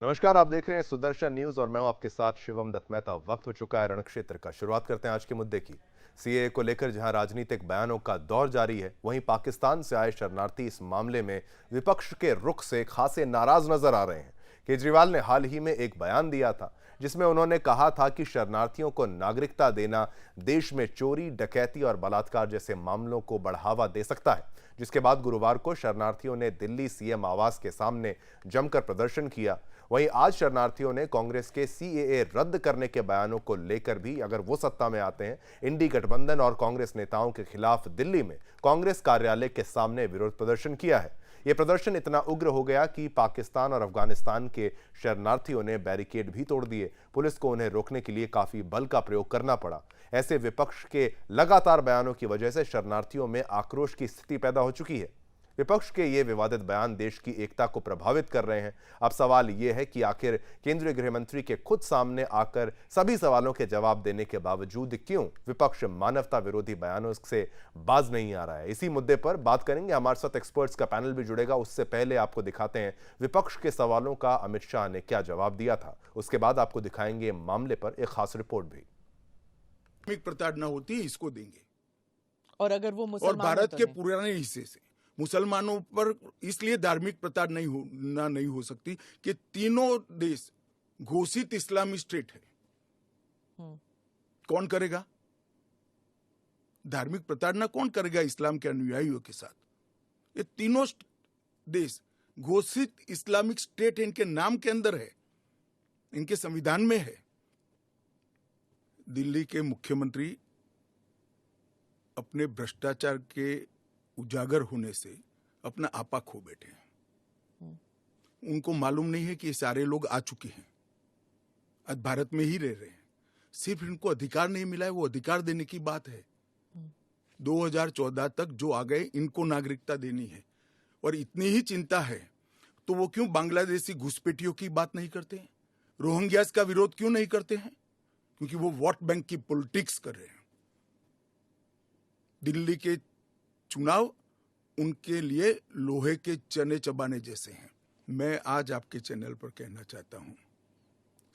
नमस्कार, आप देख रहे हैं सुदर्शन न्यूज और मैं हूं आपके साथ शिवम दत्त मेहता। वक्त हो चुका है रण क्षेत्र का। शुरुआत करते हैं आज के मुद्दे की। सीएए को लेकर जहां राजनीतिक बयानों का दौर जारी है, वहीं पाकिस्तान से आए शरणार्थी इस मामले में विपक्ष के रुख से खासे नाराज नजर आ रहे हैं। केजरीवाल ने हाल ही में एक बयान दिया था जिसमें उन्होंने कहा था कि शरणार्थियों को नागरिकता देना देश में चोरी, डकैती और बलात्कार जैसे मामलों को बढ़ावा दे सकता है। जिसके बाद गुरुवार को शरणार्थियों ने दिल्ली सीएम आवास के सामने जमकर प्रदर्शन किया। वहीं आज शरणार्थियों ने कांग्रेस के सीएए रद्द करने के बयानों को लेकर भी, अगर वो सत्ता में आते हैं, इंडी गठबंधन और कांग्रेस नेताओं के खिलाफ दिल्ली में कांग्रेस कार्यालय के सामने विरोध प्रदर्शन किया है। यह प्रदर्शन इतना उग्र हो गया कि पाकिस्तान और अफगानिस्तान के शरणार्थियों ने बैरिकेड भी तोड़ दिए। पुलिस को उन्हें रोकने के लिए काफी बल का प्रयोग करना पड़ा। ऐसे विपक्ष के लगातार बयानों की वजह से शरणार्थियों में आक्रोश की स्थिति पैदा हो चुकी है। विपक्ष के ये विवादित बयान देश की एकता को प्रभावित कर रहे हैं। अब सवाल यह है कि आखिर केंद्रीय गृह मंत्री के खुद सामने आकर सभी सवालों के जवाब देने के बावजूद क्यों विपक्ष मानवता विरोधी बयानों से बाज नहीं आ रहा है। इसी मुद्दे पर बात करेंगे। हमारे साथ एक्सपर्ट्स का पैनल भी जुड़ेगा। उससे पहले आपको दिखाते हैं विपक्ष के सवालों का अमित शाह ने क्या जवाब दिया था। उसके बाद आपको दिखाएंगे मामले पर एक खास रिपोर्ट भी। धार्मिक प्रताड़ना होती है, इसको देंगे। और अगर वो और मुसलमान भारत तो के नहीं। पुराने हिस्से से मुसलमानों पर इसलिए धार्मिक प्रताड़ना नहीं हो सकती कि तीनों देश घोषित इस्लामी स्टेट है। कौन करेगा धार्मिक प्रताड़ना? कौन करेगा इस्लाम के अनुयायियों के साथ? ये तीनों देश घोषित इस्लामिक स्टेट है, इनके नाम के अंदर है, इनके संविधान में है। दिल्ली के मुख्यमंत्री अपने भ्रष्टाचार के उजागर होने से अपना आपा खो बैठे हैं। उनको मालूम नहीं है कि ये सारे लोग आ चुके हैं, आज भारत में ही रह रहे हैं। सिर्फ इनको अधिकार नहीं मिला है, वो अधिकार देने की बात है। 2014 तक जो आ गए, इनको नागरिकता देनी है। और इतनी ही चिंता है तो वो क्यों बांग्लादेशी घुसपैठियों की बात नहीं करते हैं? रोहिंग्यास का विरोध क्यों नहीं करते हैं? क्योंकि वो वोट बैंक की पॉलिटिक्स कर रहे हैं। दिल्ली के चुनाव उनके लिए लोहे के चने चबाने जैसे हैं। मैं आज आपके चैनल पर कहना चाहता हूं,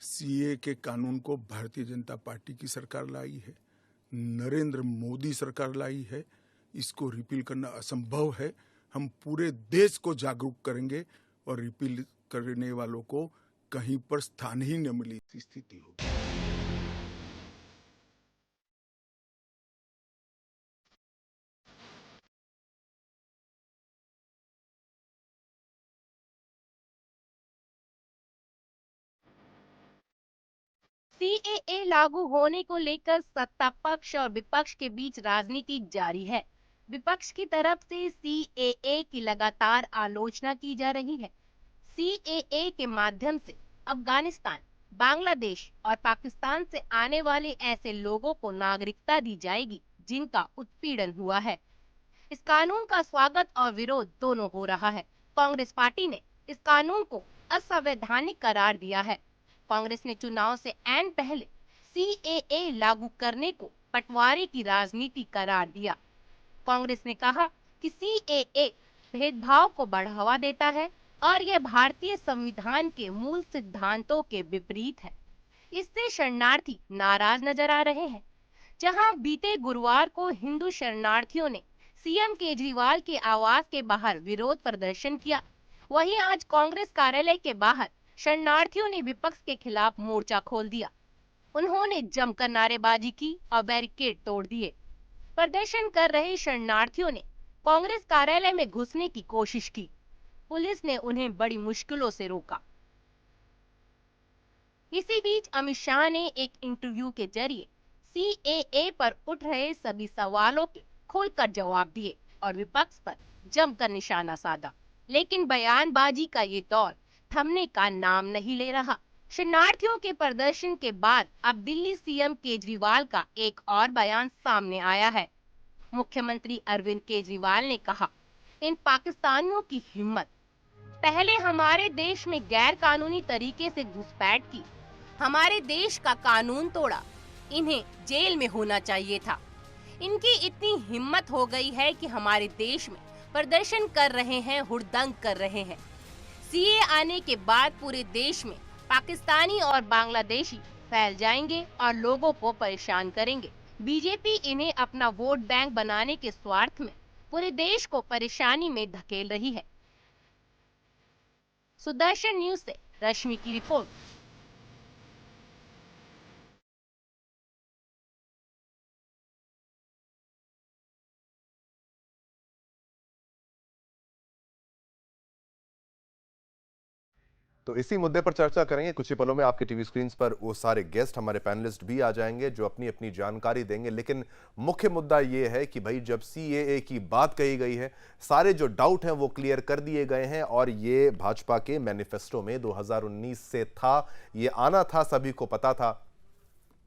सीए के कानून को भारतीय जनता पार्टी की सरकार लाई है, नरेंद्र मोदी सरकार लाई है। इसको रिपील करना असंभव है। हम पूरे देश को जागरूक करेंगे और रिपील करने वालों को कहीं पर स्थान ही न मिली स्थिति होगी। सीएए लागू होने को लेकर सत्ता पक्ष और विपक्ष के बीच राजनीति जारी है। विपक्ष की तरफ से सीएए की लगातार आलोचना की जा रही है। सीएए के माध्यम से अफगानिस्तान, बांग्लादेश और पाकिस्तान से आने वाले ऐसे लोगों को नागरिकता दी जाएगी जिनका उत्पीड़न हुआ है। इस कानून का स्वागत और विरोध दोनों हो रहा है। कांग्रेस पार्टी ने इस कानून को असंवैधानिक करार दिया है। कांग्रेस ने चुनाव से ऐन पहले सीएए लागू करने को बंटवारे की राजनीति करार दिया। कांग्रेस ने कहा कि सीएए भेदभाव को बढ़ावा देता है और यह भारतीय संविधान के मूल सिद्धांतों के विपरीत है। इससे शरणार्थी नाराज नजर आ रहे हैं। जहां बीते गुरुवार को हिंदू शरणार्थियों ने सीएम केजरीवाल के आवास के बाहर विरोध प्रदर्शन किया, वहीं आज कांग्रेस कार्यालय के बाहर शरणार्थियों ने विपक्ष के खिलाफ मोर्चा खोल दिया। उन्होंने जमकर नारेबाजी की और बैरिकेड तोड़ दिए। प्रदर्शन कर रहे शरणार्थियों ने कांग्रेस कार्यालय में घुसने की कोशिश की। पुलिस ने उन्हें बड़ी मुश्किलों से रोका। इसी बीच अमित शाह ने एक इंटरव्यू के जरिए सीएए पर उठ रहे सभी सवालों के खुलकर जवाब दिए और विपक्ष पर जमकर निशाना साधा। लेकिन बयानबाजी का ये दौर थमने का नाम नहीं ले रहा। शरणार्थियों के प्रदर्शन के बाद अब दिल्ली सीएम केजरीवाल का एक और बयान सामने आया है। मुख्यमंत्री अरविंद केजरीवाल ने कहा, इन पाकिस्तानियों की हिम्मत, पहले हमारे देश में गैर कानूनी तरीके से घुसपैठ की, हमारे देश का कानून तोड़ा, इन्हें जेल में होना चाहिए था। इनकी इतनी हिम्मत हो गई है कि हमारे देश में प्रदर्शन कर रहे हैं, हुड़दंग कर रहे हैं। सीए आने के बाद पूरे देश में पाकिस्तानी और बांग्लादेशी फैल जाएंगे और लोगों को परेशान करेंगे। बीजेपी इन्हें अपना वोट बैंक बनाने के स्वार्थ में पूरे देश को परेशानी में धकेल रही है। सुदर्शन न्यूज से रश्मि की रिपोर्ट। तो इसी मुद्दे पर चर्चा करेंगे कुछ ही पलों में। आपके टीवी स्क्रीन पर वो सारे गेस्ट हमारे पैनलिस्ट भी आ जाएंगे जो अपनी अपनी जानकारी देंगे, लेकिन मुख्य मुद्दा ये है कि भाई जब सीएए की बात कही गई है, सारे जो डाउट हैं वो क्लियर कर दिए गए हैं और ये भाजपा के मैनिफेस्टो में 2019 से था, ये आना था, सभी को पता था।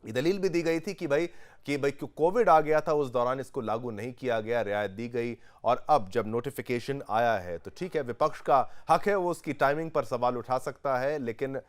ये दलील भी दी गई थी कि भाई क्यों कोविड आ गया था, उस दौरान इसको लागू नहीं किया गया, रियायत दी गई। और अब जब नोटिफिकेशन आया है तो ठीक है, विपक्ष का हक है, वो उसकी टाइमिंग पर सवाल उठा सकता है, लेकिन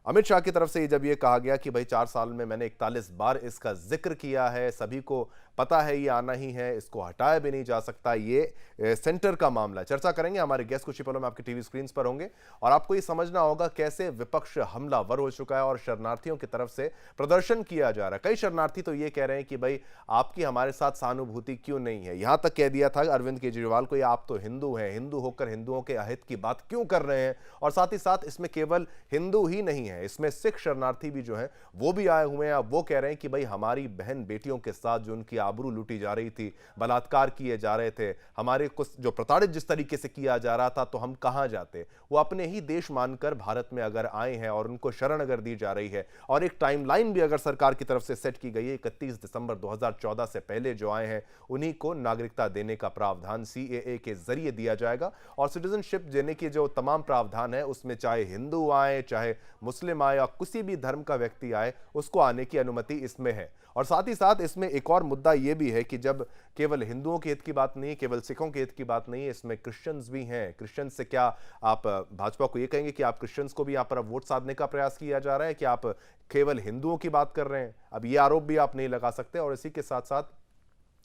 अमित शाह की तरफ से जब ये कहा गया कि भाई 4 साल में मैंने 41 बार इसका जिक्र किया है, सभी को पता है ये आना ही है, इसको हटाया भी नहीं जा सकता, ये सेंटर का मामला। चर्चा करेंगे, हमारे गेस्ट कुछ ही पलों में आपके टीवी स्क्रीन पर होंगे और आपको ये समझना होगा कैसे विपक्ष हमलावर हो चुका है और शरणार्थियों की तरफ से प्रदर्शन किया जा रहा है। कई शरणार्थी तो ये कह रहे हैं कि भाई आपकी हमारे साथ सहानुभूति क्यों नहीं है। यहां तक कह दिया था अरविंद केजरीवाल को, आप तो हिंदू हैं, हिंदू होकर हिंदुओं के अहित की बात क्यों कर रहे हैं। और साथ ही साथ इसमें केवल हिंदू ही नहीं है, इसमें सिख शरणार्थी भी जो है वो भी आए हुए हैं। अब वो कह रहे हैं कि भाई हमारी बहन बेटियों के साथ जो उनकी आबरू लूटी जा रही थी, बलात्कार किए जा रहे थे, हमारे कुछ जो प्रताड़ित जिस तरीके से किया जा रहा था, तो हम कहां जाते। वो अपने ही देश मानकर भारत में अगर आए हैं और उनको शरण अगर दी जा रही है और एक टाइमलाइन भी अगर सरकार की तरफ से सेट की गई है, 31 दिसंबर 2014 से पहले जो आए हैं उन्हीं को नागरिकता देने का प्रावधान सीएए के जरिए दिया जाएगा। और सिटीजनशिप देने की जो तमाम प्रावधान है उसमें चाहे हिंदू आए, चाहे मुस्लिम आए या किसी भी धर्म का व्यक्ति आए, उसको आने की अनुमति इसमें है। और साथ ही साथ इसमें एक और मुद्दा यह भी है कि जब केवल हिंदुओं के हित की बात नहीं, केवल सिखों के हित की बात नहीं है, इसमें क्रिश्चियंस भी हैं। क्रिश्चियंस से क्या आप भाजपा को यह कहेंगे कि आप क्रिश्चियंस को भी यहां पर वोट साधने का प्रयास किया जा रहा है कि आप केवल हिंदुओं की बात कर रहे हैं? अब यह आरोप भी आप नहीं लगा सकते। और इसी के साथ साथ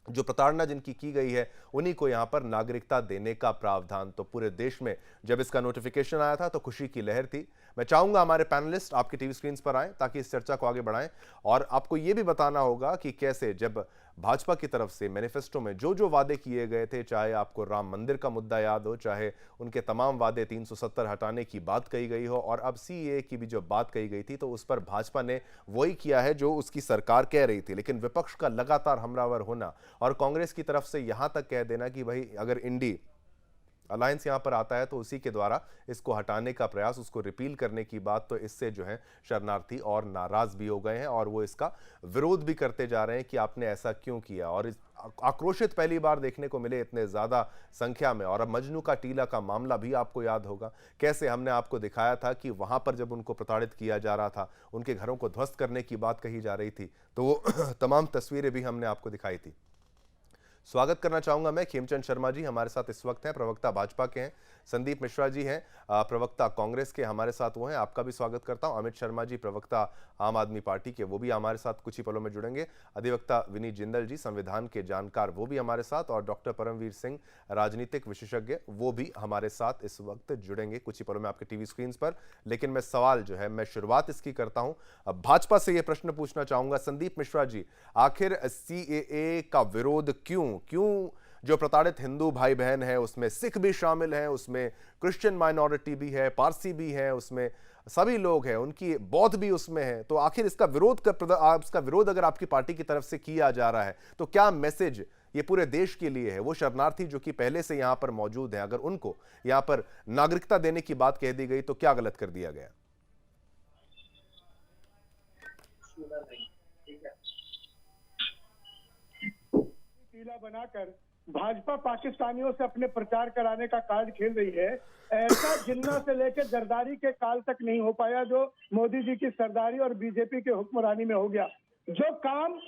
जो प्रताड़ना जिनकी की गई है उन्हीं को यहां पर नागरिकता देने का प्रावधान। तो पूरे देश में जब इसका नोटिफिकेशन आया था तो खुशी की लहर थी। मैं चाहूंगा हमारे पैनलिस्ट आपकी टीवी स्क्रीन पर आएं ताकि इस चर्चा को आगे बढ़ाएं और आपको यह भी बताना होगा कि कैसे जब भाजपा की तरफ से मैनिफेस्टो में जो जो वादे किए गए थे, चाहे आपको राम मंदिर का मुद्दा याद हो, चाहे उनके तमाम वादे 370 हटाने की बात कही गई हो और अब सीएए की भी जो बात कही गई थी, तो उस पर भाजपा ने वही किया है जो उसकी सरकार कह रही थी। लेकिन विपक्ष का लगातार हमलावर होना और कांग्रेस की तरफ से यहां तक कह देना कि भाई अगर इंडी अलायंस यहां पर आता है तो उसी के द्वारा इसको हटाने का प्रयास, उसको रिपील करने की बात, तो इससे जो है शरणार्थी और नाराज भी हो गए हैं और वो इसका विरोध भी करते जा रहे हैं कि आपने ऐसा क्यों किया। और इस आक्रोशित पहली बार देखने को मिले इतने ज्यादा संख्या में। और अब मजनू का टीला का मामला भी आपको याद होगा, कैसे हमने आपको दिखाया था कि वहां पर जब उनको प्रताड़ित किया जा रहा था, उनके घरों को ध्वस्त करने की बात कही जा रही थी, तो वो तमाम तस्वीरें भी हमने आपको दिखाई थी। स्वागत करना चाहूंगा मैं खेमचंद शर्मा जी हमारे साथ इस वक्त हैं, प्रवक्ता भाजपा के हैं। संदीप मिश्रा जी हैं, प्रवक्ता कांग्रेस के, हमारे साथ वो हैं, आपका भी स्वागत करता हूं। अमित शर्मा जी, प्रवक्ता आम आदमी पार्टी के, वो भी हमारे साथ कुछ ही पलों में जुड़ेंगे। अधिवक्ता विनीत जिंदल जी, संविधान के जानकार, वो भी हमारे साथ। और डॉक्टर परमवीर सिंह, राजनीतिक विशेषज्ञ, वो भी हमारे साथ इस वक्त जुड़ेंगे कुछ ही पलों में आपके टीवी स्क्रीन पर। लेकिन मैं सवाल जो है, मैं शुरुआत इसकी करता हूं, अब भाजपा से यह प्रश्न पूछना चाहूंगा। संदीप मिश्रा जी, आखिर सीएए का विरोध क्यों जो प्रताड़ित हिंदू भाई बहन है, उसमें सिख भी शामिल हैं, उसमें क्रिश्चियन माइनॉरिटी भी है, पारसी भी है, उसमें सभी लोग हैं, उनकी बौद्ध भी उसमें है, तो आखिर इसका विरोध अगर आपकी पार्टी की तरफ से किया जा रहा है तो क्या मैसेज ये पूरे देश के लिए है? वो शरणार्थी जो कि पहले से यहां पर मौजूद हैं, अगर उनको यहां पर नागरिकता देने की बात कह दी गई तो क्या गलत कर दिया गया? बनाकर भाजपा पाकिस्तानियों से अपने प्रचार कराने का कार्ड खेल रही है। ऐसा जिन्ना से लेकर जरदारी के काल तक नहीं हो पाया जो मोदी जी की सरदारी और बीजेपी के हुक्मरानी में हो गया। जो काम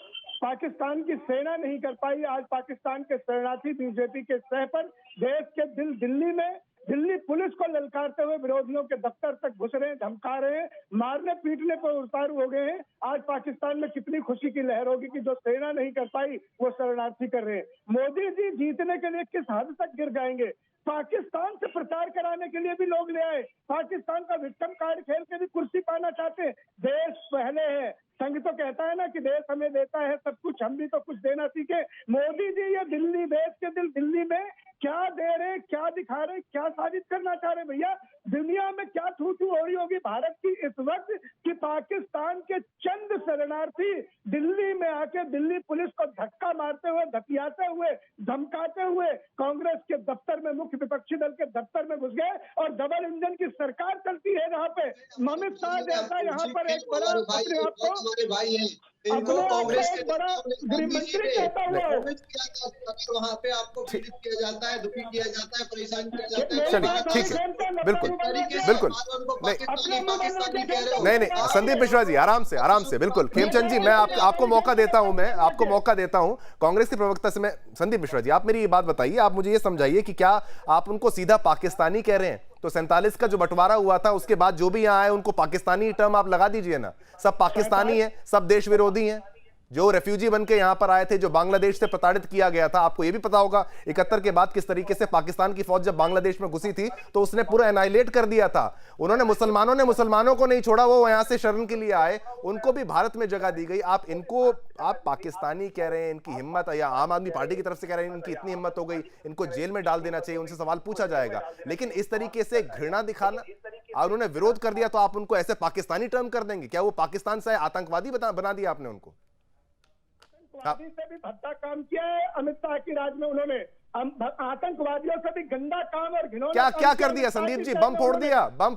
पाकिस्तान की सेना नहीं कर पाई, आज पाकिस्तान के शरणार्थी बीजेपी के सह पर देश के दिल्ली में दिल्ली पुलिस को ललकारते हुए विरोधियों के दफ्तर तक घुस रहे हैं, धमका रहे हैं, मारने पीटने पर उतारू हो गए हैं। आज पाकिस्तान में कितनी खुशी की लहर होगी कि जो सेना नहीं कर पाई वो शरणार्थी कर रहे हैं। मोदी जी जीतने के लिए किस हद तक गिर जाएंगे। पाकिस्तान से प्रचार कराने के लिए भी लोग ले आए, पाकिस्तान का विक्टिम कार्ड खेल के भी कुर्सी पाना चाहते हैं। देश पहले है, संघ तो कहता है ना कि देश हमें देता है सब कुछ, हम भी तो कुछ देना सीखे। मोदी जी ये दिल्ली, देश के दिल दिल्ली में क्या दे रहे, क्या दिखा रहे, क्या साबित करना चाह रहे भैया। दुनिया में क्या थू थू हो रही होगी भारत की इस वक्त कि पाकिस्तान के चंद शरणार्थी दिल्ली में आके दिल्ली पुलिस को धक्का मारते हुए, धकियाते हुए, धमकाते हुए कांग्रेस के दफ्तर में, मुख्य विपक्षी दल के दफ्तर में घुस गए और डबल इंजन की सरकार चलती है जहाँ पे अमित शाह जैसा यहाँ पर एक बड़ा अपने आप को भाई है, इनको कांग्रेस के बड़ा गृह मंत्री कहता हुआ वहाँ पे आपको पीड़ित किया जाता है, दुखी किया जाता है, परेशान किया जाता है। चलिए ठीक है, बिल्कुल बिल्कुल नहीं नहीं संदीप मिश्रा जी आराम से बिल्कुल। खेमचंद जी मैं आपको मौका देता हूं, मैं आपको मौका देता हूं कांग्रेस के प्रवक्ता से। मैं संदीप मिश्रा जी आप मेरी ये बात बताइए, आप मुझे ये समझाइए कि क्या आप उनको सीधा पाकिस्तानी कह रहे हैं? तो 47 का जो बंटवारा हुआ था उसके बाद जो भी यहाँ आए उनको पाकिस्तानी टर्म आप लगा दीजिए ना। सब पाकिस्तानी है, सब देश विरोधी हैं। जो रेफ्यूजी बन के यहां पर आए थे, जो बांग्लादेश से प्रताड़ित किया गया था, आपको यह भी पता होगा 71 के बाद किस तरीके से पाकिस्तान की फौज जब बांग्लादेश में घुसी थी तो उसने पूरा एनाइलेट कर दिया था। उन्होंने मुसलमानों को नहीं छोड़ा, वो यहां से शरण के लिए आए, उनको भी भारत में जगह दी गई। आप पाकिस्तानी कह रहे हैं, इनकी हिम्मत, या आम आदमी पार्टी की तरफ से कह रहे हैं इनकी इतनी हिम्मत हो गई, इनको जेल में डाल देना चाहिए, उनसे सवाल पूछा जाएगा। लेकिन इस तरीके से घृणा दिखाना और उन्होंने विरोध कर दिया तो आप उनको ऐसे पाकिस्तानी टर्म कर देंगे? क्या वो पाकिस्तान से आतंकवादी बना दिया आपने उनको? आतंकवादी से भी भद्दा काम किया है अमित शाह की राज में उन्होंने। आतंकवादियों से भी गंदा काम और घिनौना क्या कर दिया संदीप जी? बम फोड़ दिया, बम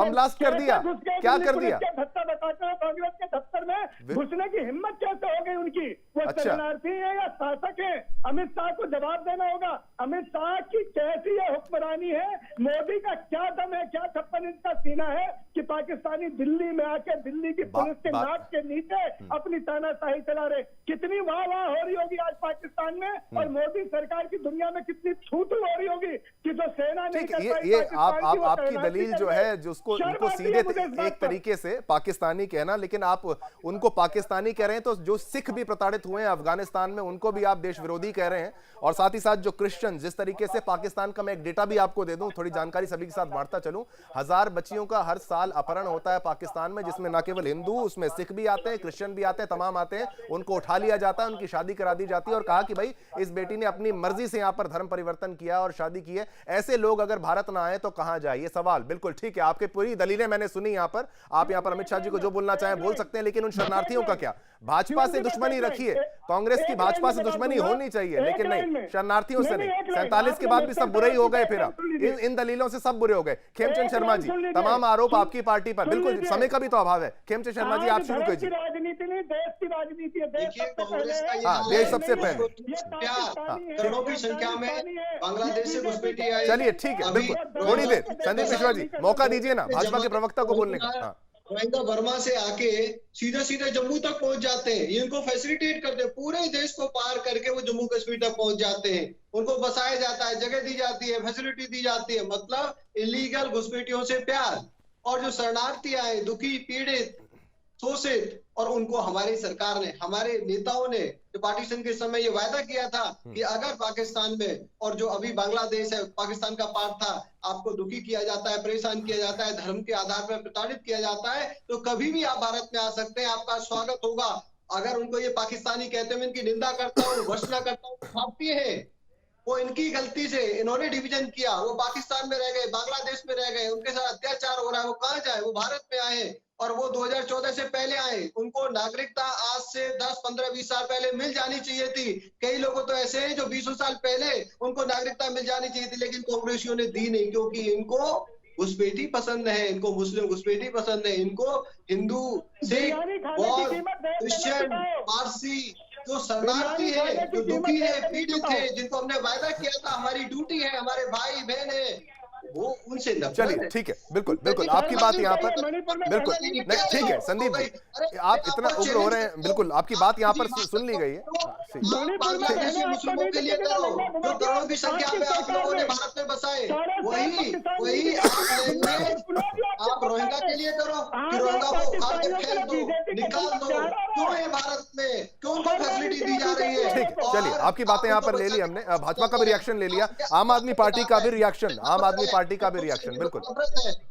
ब्लास्ट कर दिया, क्या कर दिया? धक्का बताते हैं कांग्रेस के दफ्तर में घुसने की हिम्मत कैसे हो गई उनकी? वो शरणार्थी है या शासक है? अमित शाह को जवाब देना होगा। अमित शाह की कैसी ये हुक्मरानी है? मोदी का क्या दम है, क्या 56 इंच का सीना है कि पाकिस्तानी दिल्ली में आके दिल्ली की पुलिस के नाक के नीचे अपनी तानाशाही चला रहे? कितनी वाह हो रही होगी आज पाकिस्तान में, और मोदी सरकार की दुनिया में कितनी छूट हो रही होगी कि जो सेना नहीं कर पाई। ये आपकी दलील जो है जिसको उनको सीधे एक तरीके से पाकिस्तानी कहना, लेकिन आप उनको पाकिस्तानी कह रहे हैं तो जो सिख भी प्रताड़ित हुए हैं अफगानिस्तान में उनको भी आप देश विरोधी कह रहे हैं। और साथ ही साथ जो क्रिश्चियन, जिस तरीके से पाकिस्तान का, मैं एक डेटा भी आपको दे दूं, थोड़ी जानकारी सभी के साथ बांटता चलूं, 1000 बच्चियों का हर साल अपहरण होता है पाकिस्तान में, जिसमें न केवल हिंदू, उसमें सिख भी आते हैं, क्रिश्चियन भी आते हैं, तमाम आते हैं। उनको उठा लिया जाता है, उनकी शादी करा दी जाती है और कहा कि भाई इस बेटी ने अपनी मर्जी से यहां पर धर्म परिवर्तन किया और शादी की है। ऐसे लोग अगर भारत ना आए तो कहां जाए? ये सवाल बिल्कुल ठीक है, आपकी पूरी दलीलें मैंने सुनी। यहां पर आप यहां पर अमित शाह जी को जो बोलना चाहें बोल सकते हैं, लेकिन उन शरणार्थियों का क्या? भाजपा से दुश्मनी रखिए, कांग्रेस की भाजपा से दुश्मनी होनी चाहिए, लेकिन नहीं, शरणार्थियों से नहीं। 47 के बाद भी सब बुरे ही हो गए, फिर अब इन दलीलों से सब बुरे हो गए। खेमचंद शर्मा जी, तमाम आरोप आपकी पार्टी पर, बिल्कुल समय का भी तो अभाव है। खेमचंद शर्मा जी आप शुरू कीजिए। राजनीति नहीं, देश की राजनीति है। देश सबसे पहले, करोड़ों की संख्या में बांग्लादेश से घुसपैठी आई। चलिए ठीक है, बिल्कुल थोड़ी देर संदीप मिश्रा जी मौका दीजिए ना भाजपा के प्रवक्ता को बोलने का। महेंद्र वर्मा से आके सीधे जम्मू तक पहुंच जाते हैं, इनको फैसिलिटेट करते हैं, पूरे देश को पार करके वो जम्मू कश्मीर तक पहुंच जाते हैं, उनको बसाया जाता है, जगह दी जाती है, फैसिलिटी दी जाती है। मतलब इलीगल घुसपैठियों से प्यार। और जो शरणार्थी आए, दुखी, पीड़ित, शोषित, और उनको हमारी सरकार ने, हमारे नेताओं ने जो पार्टीशन के समय ये वायदा किया था कि अगर पाकिस्तान में, और जो अभी बांग्लादेश है पाकिस्तान का पार्ट था, आपको दुखी किया जाता है, परेशान किया जाता है, धर्म के आधार पर प्रताड़ित किया जाता है, तो कभी भी आप भारत में आ सकते हैं, आपका स्वागत होगा। अगर उनको ये पाकिस्तानी कहते हैं, इनकी निंदा करता हूँ, भर्त्सना करता हूँ, भारतीय है, वो इनकी गलती से इन्होंने डिवीजन किया, वो पाकिस्तान में रह गए, बांग्लादेश में रह गए, उनके साथ अत्याचार हो रहा है, वो कहाँ जाए? वो भारत में आए, और वो 2014 से पहले आए। उनको नागरिकता आज से 10, 15, 20 साल पहले मिल जानी चाहिए थी। कई लोगों तो ऐसे हैं जो 20 साल पहले उनको नागरिकता मिल जानी चाहिए थी, लेकिन कांग्रेसियों ने दी नहीं, क्योंकि इनको घुसपैठी पसंद है, इनको मुस्लिम घुसपैठी पसंद है, इनको हिंदू, सिख, बौद्ध, क्रिश्चियन, पारसी, जो शरणार्थी है, जो दुखी है, पीड़ित है, जिनको हमने वायदा किया था हमारी ड्यूटी है, हमारे भाई बहन है, वो उनसे नफरत चलिए है। ठीक है, बिल्कुल बिल्कुल आपकी बात यहाँ पर बिल्कुल नहीं, ठीक है संदीप जी, आप इतना उग्र हो रहे हैं, बिल्कुल आपकी बात यहाँ पर सुन ली गई है। हाँ, ठीक। बांग्लादेशी मुस्लिमों के लिए करो, जो करोड़ों की संख्या में आप लोगों ने भारत में बसाए, वही आप लेंगे। आप रोहिंग्या के लिए करो कि रोहिंग्या को उखाड़ के फेंक दो, निकाल दो। क्यों है भारत में, क्यों उनको फैसिलिटी दी जा रही है? ठीक है, चलिए आपकी बातें यहाँ पर ले ली हमने, भाजपा का भी रिएक्शन ले लिया, आम आदमी पार्टी का भी रिएक्शन, आम आदमी पार्टी का भी रिएक्शन, बिल्कुल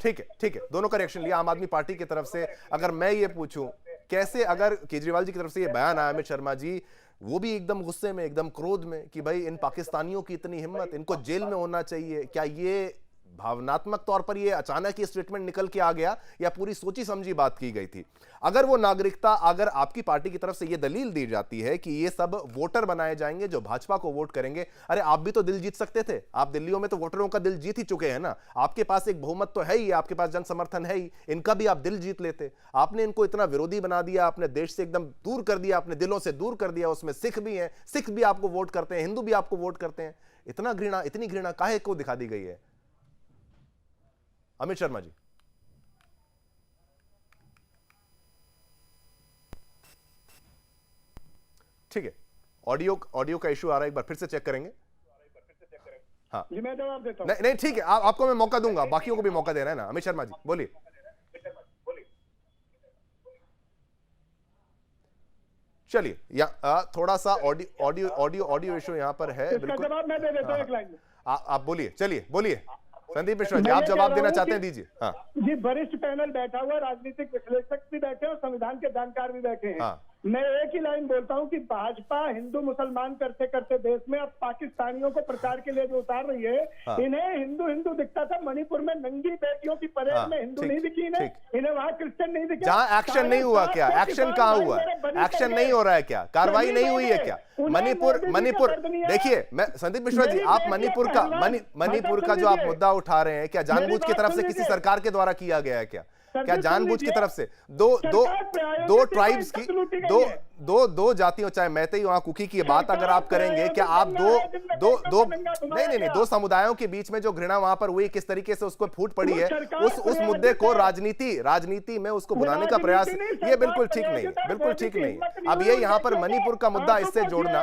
ठीक है, दोनों का रिएक्शन लिया। आम आदमी पार्टी की तरफ से अगर मैं ये पूछूं, कैसे अगर केजरीवाल जी की तरफ से ये बयान आया, अमित शर्मा जी वो भी एकदम गुस्से में, एकदम क्रोध में कि भाई इन पाकिस्तानियों की इतनी हिम्मत, इनको जेल में होना चाहिए, क्या ये भावनात्मक तौर पर ये अचानक ये स्टेटमेंट निकल के आ गया या पूरी सोची समझी बात की गई थी? अगर वो नागरिकता, अगर आपकी पार्टी की तरफ से ये दलील दी जाती है कि ये सब वोटर बनाए जाएंगे जो भाजपा को वोट करेंगे, अरे आप भी तो दिल जीत सकते थे, आप दिल्लियों में तो वोटरों का दिल जीत ही चुके हैं ना, आपके पास एक बहुमत तो है ही, आपके पास जन समर्थन है ही, इनका भी आप दिल जीत लेते। आपने इनको इतना विरोधी बना दिया, अपने देश से एकदम दूर कर दिया, अपने दिलों से दूर कर दिया, उसमें सिख भी हैं, सिख भी आपको वोट करते हैं, हिंदू भी आपको वोट करते हैं, इतना घृणा, इतनी घृणा काहे को दिखा दी गई है? अमित शर्मा जी। ठीक है, ऑडियो का इशू आ रहा है, एक बार फिर से चेक करेंगे। हाँ जी मैं जवाब देता हूं। नहीं नहीं ठीक है, आपको मैं मौका दूंगा, बाकियों को भी मौका देना है ना। अमित शर्मा जी बोलिए। चलिए, थोड़ा सा ऑडियो इशू यहां पर है, इसका जवाब मैं दे देता हूं एक लाइन में। आप बोलिए, चलिए बोलिए संदीप मिश्रा जी, आप जवाब देना चाहते हैं, दीजिए। हाँ जी, वरिष्ठ पैनल बैठा हुआ, राजनीतिक विश्लेषक भी बैठे हैं और संविधान के जानकार भी बैठे हैं। हाँ। मैं एक ही लाइन बोलता हूं कि भाजपा हिंदू मुसलमान करते करते देश में अब पाकिस्तानियों को प्रचार के लिए जो उतार रही है, हाँ। इन्हें हिंदू हिंदू दिखता था, मणिपुर में नंगी बेटियों की परेड हाँ, में हिंदू ठीक, नहीं दिखी इन्हें, ठीक। इन्हें वहां क्रिश्चियन नहीं दिखे। जहां एक्शन नहीं हुआ क्या? एक्शन कहां हुआ? एक्शन नहीं हो रहा है क्या? कार्रवाई नहीं हुई है क्या? मणिपुर देखिए, मैं संदीप मिश्रा जी, आप मणिपुर का जो आप मुद्दा उठा रहे हैं, क्या जानबूझ की तरफ से किसी सरकार के द्वारा किया गया है क्या? क्या जानबूझ की तरफ से दो ट्राइब्स की, दो जातियों, चाहे मैतेई वहां कुकी की बात अगर आप करेंगे, क्या आप दो समुदायों के बीच में जो घृणा वहां पर हुई, किस तरीके से उसको फूट पड़ी है, उस मुद्दे को राजनीति में उसको बुलाने का प्रयास, ये बिल्कुल ठीक नहीं, बिल्कुल ठीक नहीं। अब ये यहाँ पर मणिपुर का मुद्दा इससे जोड़ना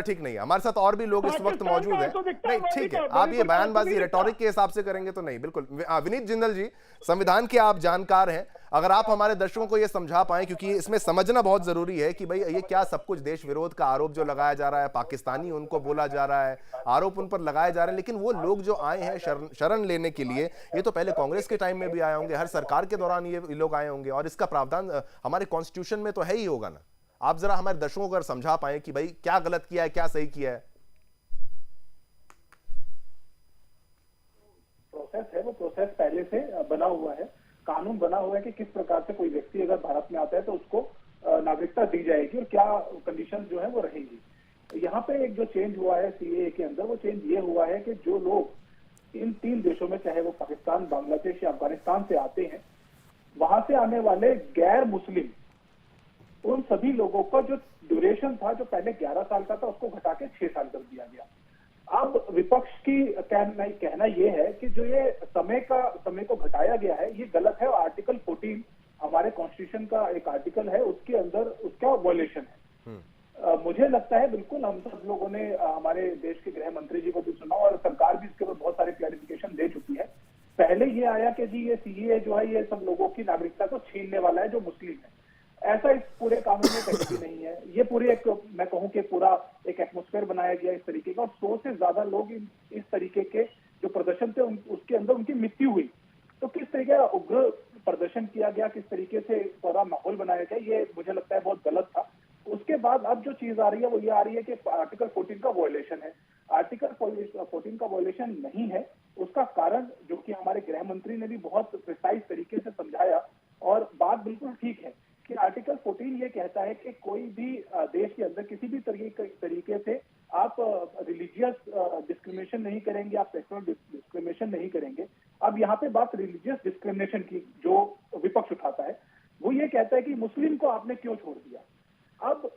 ठीक नहीं है। हमारे साथ और भी लोग इस वक्त मौजूद हैं, नहीं ठीक है, आप ये बयानबाजी रेटोरिक के हिसाब से करेंगे तो नहीं, बिल्कुल। विनीत जिंदल जी, संविधान के आप जानकार हैं, अगर आप हमारे दर्शकों को ये समझा पाए, क्योंकि इसमें समझना बहुत जरूरी है कि भाई ये क्या सब कुछ देश विरोध का आरोप जो लगाया जा रहा है, पाकिस्तानी उनको बोला जा रहा है, आरोप उन पर लगाए जा रहे हैं, लेकिन वो लोग जो आए हैं शरण लेने के लिए, ये तो पहले कांग्रेस के टाइम में भी आए होंगे, हर सरकार के दौरान ये लोग आए होंगे, और इसका प्रावधान हमारे कॉन्स्टिट्यूशन में तो है ही होगा ना। आप जरा हमारे दर्शकों को अगर समझा पाए कि भाई क्या गलत किया है, क्या सही किया है। प्रोसेस है, वो प्रोसेस पहले से बना हुआ है, कानून बना हुआ है कि किस प्रकार से कोई व्यक्ति अगर भारत में आता है तो उसको नागरिकता दी जाएगी और क्या कंडीशन जो है वो रहेंगी। यहाँ पे एक जो चेंज हुआ है सीएए के अंदर, वो चेंज ये हुआ है कि जो लोग इन 3 देशों में, चाहे वो पाकिस्तान, बांग्लादेश या अफगानिस्तान से आते हैं, वहां से आने वाले गैर मुस्लिम, उन सभी लोगों का जो ड्यूरेशन था, जो पहले 11 साल का था, उसको घटा के 6 साल कर दिया गया। अब विपक्ष की कहना यह है कि जो ये समय को घटाया गया है, ये गलत है, और आर्टिकल 14 हमारे कॉन्स्टिट्यूशन का एक आर्टिकल है, उसके अंदर उसका वॉयलेशन है। मुझे लगता है, बिल्कुल हम सब लोगों ने हमारे देश के गृह मंत्री जी को भी सुना और सरकार भी इसके ऊपर बहुत सारे क्लैरिफिकेशन दे चुकी है। पहले ये आया कि जी ये सीएए जो है ये सब लोगों की नागरिकता को छीनने वाला है जो मुस्लिम है। ऐसा इस पूरे कानून में कहीं भी नहीं है। ये पूरी एक, मैं कहूं कि पूरा एक एटमॉस्फेयर बनाया गया इस तरीके का, और 100 से ज्यादा लोग इस तरीके के जो प्रदर्शन थे उसके अंदर उनकी मृत्यु हुई। तो किस तरीके का उग्र प्रदर्शन किया गया, किस तरीके से पूरा माहौल बनाया गया, ये मुझे लगता है बहुत गलत था। उसके बाद अब जो चीज आ रही है वो ये आ रही है कि आर्टिकल 14 का वॉयलेशन है। आर्टिकल 14 का वॉयलेशन नहीं है, उसका कारण जो कि हमारे गृह मंत्री ने भी बहुत प्रिसाइज तरीके से समझाया, और बात बिल्कुल ठीक है कि आर्टिकल 14 ये कहता है कि कोई भी देश के अंदर किसी भी तरीके से आप रिलीजियस डिस्क्रिमिनेशन नहीं करेंगे, आप सेक्सुअल डिस्क्रिमिनेशन नहीं करेंगे। अब यहाँ पे बात रिलीजियस डिस्क्रिमिनेशन की जो विपक्ष उठाता है, वो ये कहता है कि मुस्लिम को आपने क्यों छोड़ दिया। अब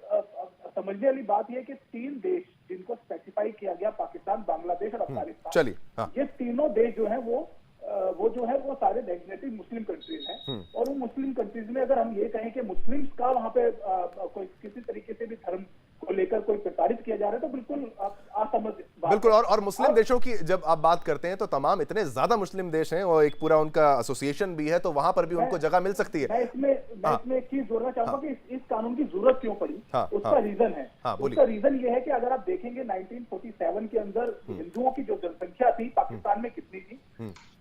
समझने वाली बात यह कि 3 देश जिनको स्पेसिफाई आइडेंटिफाई किया गया पाकिस्तान, बांग्लादेश और अफगानिस्तान। चलिए, हाँ। ये तीनों देश जो है वो जो है वो सारे डेजिग्नेटेड मुस्लिम कंट्रीज हैं। और वो मुस्लिम कंट्रीज में अगर हम ये कहें कि मुस्लिम्स का वहां पे कोई किसी तरीके से भी धर्म को लेकर कोई प्रताड़ित किया जा रहा है तो बिल्कुल असमझ बात बिल्कुल। है। और मुस्लिम देशों की जब आप बात करते हैं तो तमाम इतने ज्यादा मुस्लिम देश हैं और एक पूरा उनका एसोसिएशन भी है, तो वहां पर भी उनको जगह मिल सकती है। मैं इसमें एक चीज जोड़ना चाहूंगा कि इस कानून की जरूरत क्यों पड़ी, उसका रीजन है। उसका रीजन ये है कि अगर आप देखेंगे 1947 के अंदर हिंदुओं की जो जनसंख्या थी पाकिस्तान में कितनी थी,